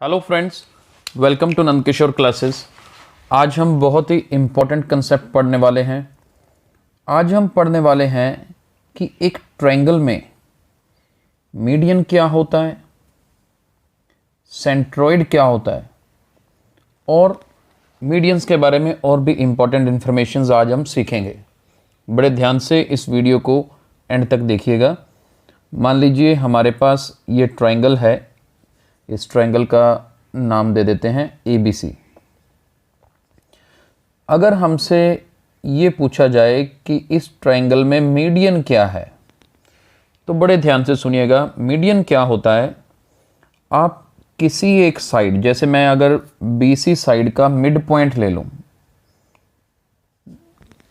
Hello friends, welcome to Nandkishore classes. आज हम बहुत ही इम्पोर्टेंट कंसेप्ट पढ़ने वाले हैं। आज हम पढ़ने वाले हैं कि एक ट्रायंगल में मीडियन क्या होता है, सेंट्रोइड क्या होता है और मीडियंस के बारे में और भी इम्पोर्टेंट इन्फॉर्मेशंस आज हम सीखेंगे। बड़े ध्यान से इस वीडियो को एंड तक देखिएगा। मान लीजिए हमारे पास ये ट्रायंगल है, इस ट्रायंगल का नाम दे देते हैं ABC। अगर हमसे ये पूछा जाए कि इस ट्रायंगल में मीडियन क्या है, तो बड़े ध्यान से सुनिएगा। मीडियन क्या होता है, आप किसी एक साइड, जैसे मैं अगर BC साइड का मिड पॉइंट ले लूं,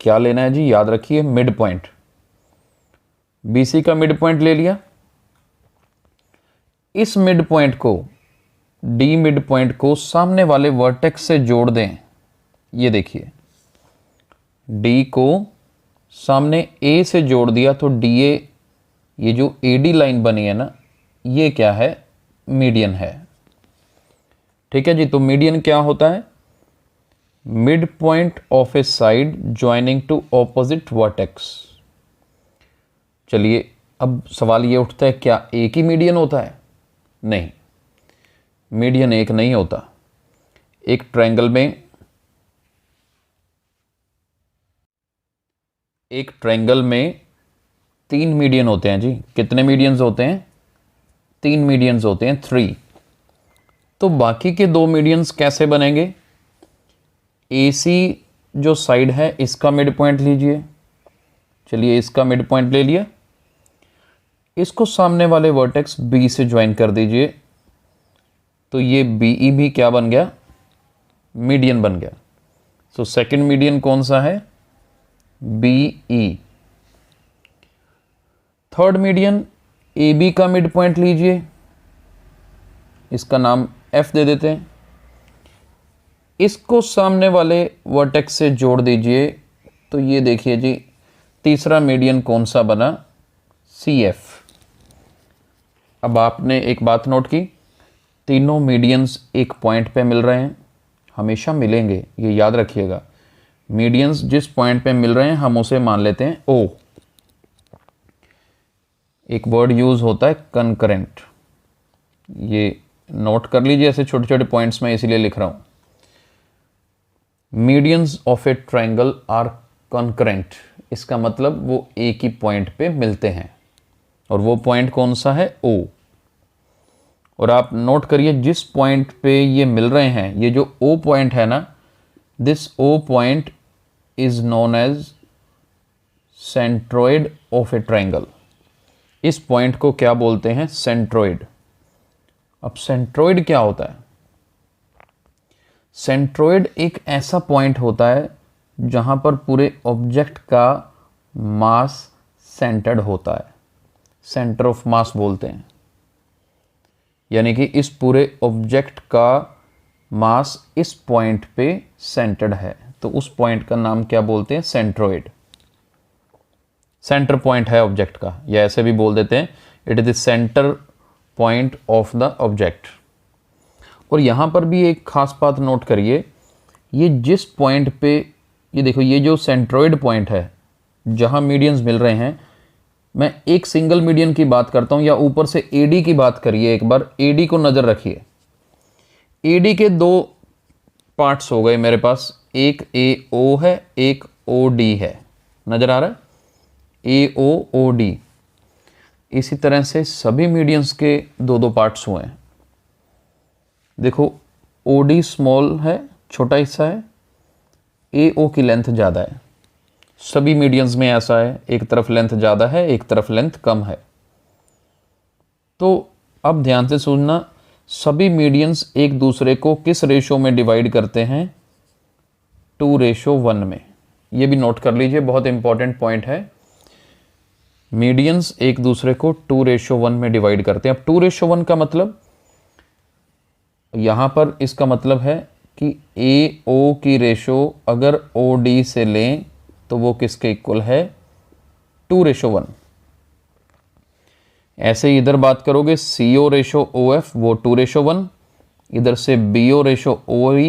क्या लेना है जी, याद रखिए मिड पॉइंट। BC का मिड पॉइंट ले लिया, इस मिड पॉइंट को, D मिड पॉइंट को सामने वाले वर्टेक्स से जोड़ दें। ये देखिए, D को सामने A से जोड़ दिया तो DA, ये जो AD लाइन बनी है ना, ये क्या है, मीडियन है। ठीक है जी। तो मीडियन क्या होता है, mid point of A side joining two opposite vertex. चलिए, अब सवाल ये उठता है, क्या एक ही मीडियन होता है? नहीं, मीडियन एक नहीं होता। एक ट्रायंगल में तीन मीडियन होते हैं जी। कितने मीडियंस होते हैं? तीन मीडियंस होते हैं, 3। तो बाकी के दो मीडियंस कैसे बनेंगे? AC जो साइड है, इसका मिड पॉइंट लीजिए। चलिए, इसका मिड पॉइंट ले लिया, इसको सामने वाले वर्टेक्स B से ज्वाइन कर दीजिए, तो ये BE भी क्या बन गया, मीडियन बन गया। सो सेकंड मीडियन कौन सा है? BE। थर्ड मीडियन AB का मिड पॉइंट लीजिए, इसका नाम F दे देते हैं, इसको सामने वाले वर्टेक्स से जोड़ दीजिए, तो ये देखिए जी, तीसरा मीडियन कौन सा बना, CF। अब आपने एक बात नोट की, तीनों मीडियंस एक पॉइंट पे मिल रहे हैं, हमेशा मिलेंगे, ये याद रखिएगा। मीडियंस जिस पॉइंट पे मिल रहे हैं हम उसे मान लेते हैं O। एक वर्ड यूज होता है कंकरेंट, ये नोट कर लीजिए, ऐसे छोटे छोटे पॉइंट्स में इसीलिए लिख रहा हूं। Medians of a triangle are concurrent, इसका मतलब वो एक ही पॉइंट पे मिलते हैं, और वो पॉइंट कौन सा है, O। और आप नोट करिए, जिस पॉइंट पे ये मिल रहे हैं, ये जो O पॉइंट है ना, this O point is known as centroid of a triangle. इस पॉइंट को क्या बोलते हैं, सेंट्रोइड। अब सेंट्रोइड क्या होता है? सेंट्रोइड एक ऐसा पॉइंट होता है जहां पर पूरे ऑब्जेक्ट का मास सेंटर्ड होता है, सेंटर ऑफ मास बोलते हैं। यानी कि इस पूरे ऑब्जेक्ट का मास इस पॉइंट पे सेंटर्ड है, तो उस पॉइंट का नाम क्या बोलते हैं, सेंट्रोइड। सेंटर पॉइंट है ऑब्जेक्ट का, या ऐसे भी बोल देते हैं, it is the centre point of the object. और यहां पर भी एक खास बात नोट करिए, ये जिस पॉइंट पे, ये देखो, ये जो सेंट्रोइड पॉइंट है जहां मीडियंस मिल रहे हैं, मैं एक सिंगल मीडियन की बात करता हूं, या ऊपर से AD की बात करिए। एक बार AD को नजर रखिए। AD के दो पार्ट्स हो गए मेरे पास, एक AO है, एक OD है, नजर आ रहा है, AOOD। इसी तरह से सभी मीडियंस के दो दो पार्ट्स हुए हैं। देखो, OD स्मॉल है, छोटा हिस्सा है, AO की लेंथ ज़्यादा है। सभी मीडियंस में ऐसा है, एक तरफ लेंथ ज़्यादा है, एक तरफ लेंथ कम है। तो अब ध्यान से सुनना, सभी मीडियंस एक दूसरे को किस रेशो में डिवाइड करते हैं, 2:1 में। ये भी नोट कर लीजिए, बहुत इंपॉर्टेंट पॉइंट है। मीडियंस एक दूसरे को 2:1 में डिवाइड करते हैं। अब 2:1 का मतलब, यहां पर इसका मतलब है कि AO की रेशो अगर OD से लें तो वो किसके इक्वल है, 2:1। ऐसे ही इधर बात करोगे, CO रेशो OF, वो 2:1, इधर से BO रेशो OE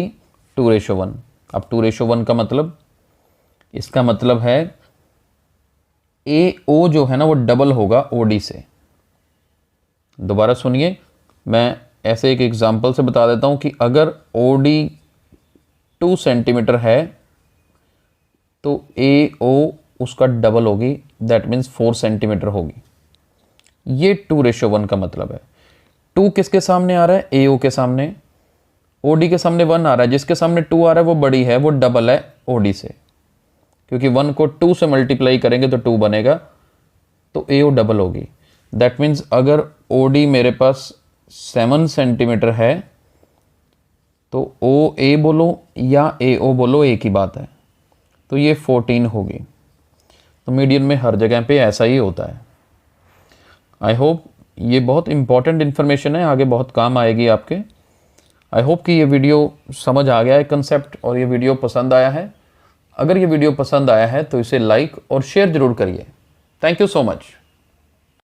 2:1। अब 2:1 का मतलब, इसका मतलब है AO जो है ना वो डबल होगा OD से। दोबारा सुनिए, मैं ऐसे एक एग्जांपल से बता देता हूँ कि अगर OD 2 सेंटीमीटर है तो AO उसका डबल होगी, दैट मीन्स 4 सेंटीमीटर होगी। ये 2:1 का मतलब है। 2 किसके सामने आ रहा है? AO के सामने। OD के सामने 1 आ रहा है, जिसके सामने 2 आ रहा है वो बड़ी है, वो डबल है OD से, क्योंकि 1 को 2 से मल्टीप्लाई करेंगे तो 2 बनेगा, तो AO डबल होगी। दैट मीन्स अगर OD मेरे पास 7 सेंटीमीटर है तो OA बोलो या AO बोलो, एक ही बात है, तो ये 14 होगी। तो मीडियन में हर जगह पे ऐसा ही होता है। आई होप ये बहुत इंपॉर्टेंट इन्फॉर्मेशन है, आगे बहुत काम आएगी आपके। आई होप कि ये वीडियो समझ आ गया है कंसेप्ट, और ये वीडियो पसंद आया है। अगर ये वीडियो पसंद आया है तो इसे लाइक और शेयर ज़रूर करिए। Thank you so much.